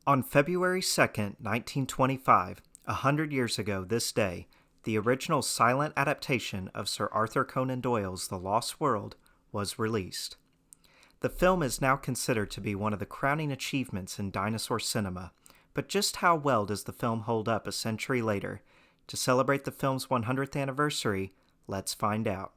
On February 2nd, 1925, 100 years ago this day, the original silent adaptation of Sir Arthur Conan Doyle's The Lost World was released. The film is now considered to be one of the crowning achievements in dinosaur cinema, but just how well does the film hold up a century later? To celebrate the film's 100th anniversary, let's find out.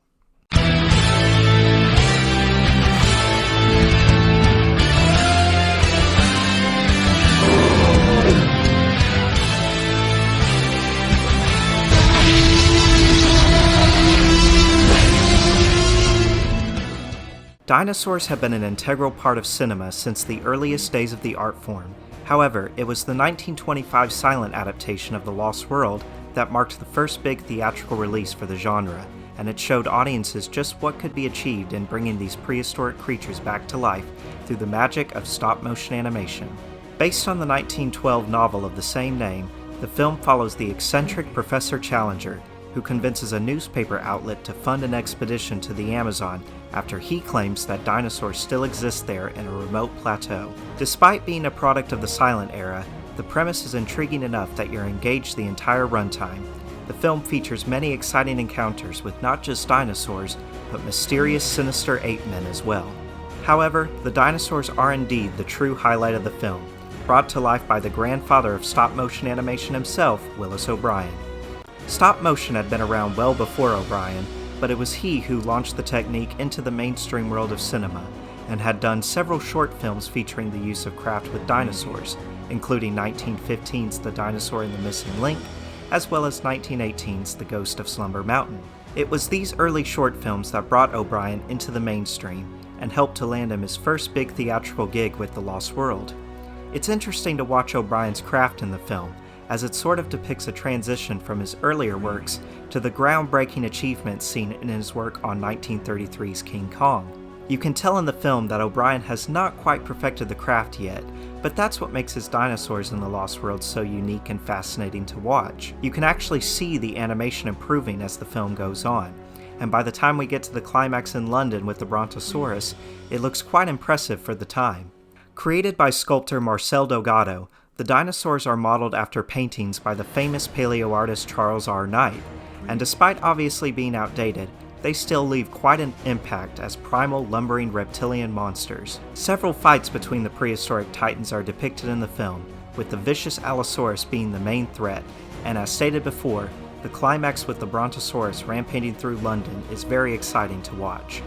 Dinosaurs have been an integral part of cinema since the earliest days of the art form. However, it was the 1925 silent adaptation of The Lost World that marked the first big theatrical release for the genre, and it showed audiences just what could be achieved in bringing these prehistoric creatures back to life through the magic of stop-motion animation. Based on the 1912 novel of the same name, the film follows the eccentric Professor Challenger, who convinces a newspaper outlet to fund an expedition to the Amazon after he claims that dinosaurs still exist there in a remote plateau. Despite being a product of the silent era, the premise is intriguing enough that you're engaged the entire runtime. The film features many exciting encounters with not just dinosaurs, but mysterious, sinister ape men as well. However, the dinosaurs are indeed the true highlight of the film, brought to life by the grandfather of stop-motion animation himself, Willis O'Brien. Stop motion had been around well before O'Brien, but it was he who launched the technique into the mainstream world of cinema, and had done several short films featuring the use of craft with dinosaurs, including 1915's The Dinosaur and the Missing Link, as well as 1918's The Ghost of Slumber Mountain. It was these early short films that brought O'Brien into the mainstream, and helped to land him his first big theatrical gig with The Lost World. It's interesting to watch O'Brien's craft in the film, as it sort of depicts a transition from his earlier works to the groundbreaking achievements seen in his work on 1933's King Kong. You can tell in the film that O'Brien has not quite perfected the craft yet, but that's what makes his dinosaurs in The Lost World so unique and fascinating to watch. You can actually see the animation improving as the film goes on, and by the time we get to the climax in London with the Brontosaurus, it looks quite impressive for the time. Created by sculptor Marcel Delgado, the dinosaurs are modeled after paintings by the famous paleo artist Charles R. Knight, and despite obviously being outdated, they still leave quite an impact as primal, lumbering reptilian monsters. Several fights between the prehistoric titans are depicted in the film, with the vicious Allosaurus being the main threat, and as stated before, the climax with the Brontosaurus rampaging through London is very exciting to watch.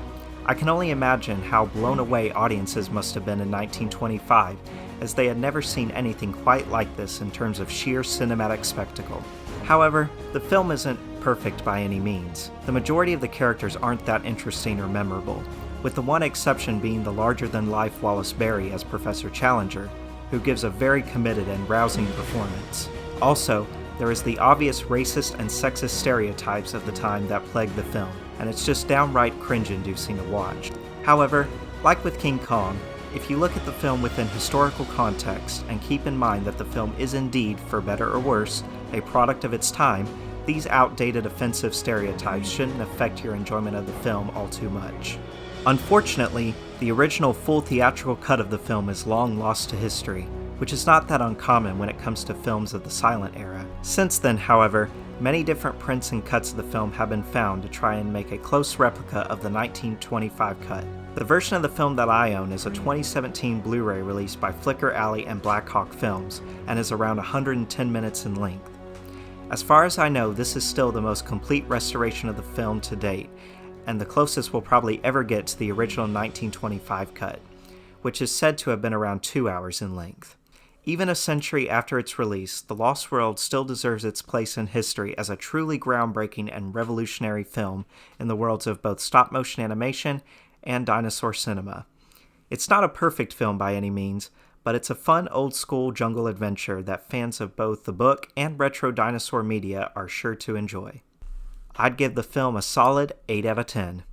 I can only imagine how blown away audiences must have been in 1925, as they had never seen anything quite like this in terms of sheer cinematic spectacle. However, the film isn't perfect by any means. The majority of the characters aren't that interesting or memorable, with the one exception being the larger-than-life Wallace Beery as Professor Challenger, who gives a very committed and rousing performance. Also, there is the obvious racist and sexist stereotypes of the time that plagued the film, and it's just downright cringe-inducing to watch. However, like with King Kong, if you look at the film within historical context and keep in mind that the film is indeed, for better or worse, a product of its time, these outdated offensive stereotypes shouldn't affect your enjoyment of the film all too much. Unfortunately, the original full theatrical cut of the film is long lost to history, which is not that uncommon when it comes to films of the silent era. Since then, however, many different prints and cuts of the film have been found to try and make a close replica of the 1925 cut. The version of the film that I own is a 2017 Blu-ray released by Flicker Alley and Black Hawk Films, and is around 110 minutes in length. As far as I know, this is still the most complete restoration of the film to date, and the closest we'll probably ever get to the original 1925 cut, which is said to have been around 2 hours in length. Even a century after its release, The Lost World still deserves its place in history as a truly groundbreaking and revolutionary film in the worlds of both stop-motion animation and dinosaur cinema. It's not a perfect film by any means, but it's a fun old-school jungle adventure that fans of both the book and retro dinosaur media are sure to enjoy. I'd give the film a solid 8 out of 10.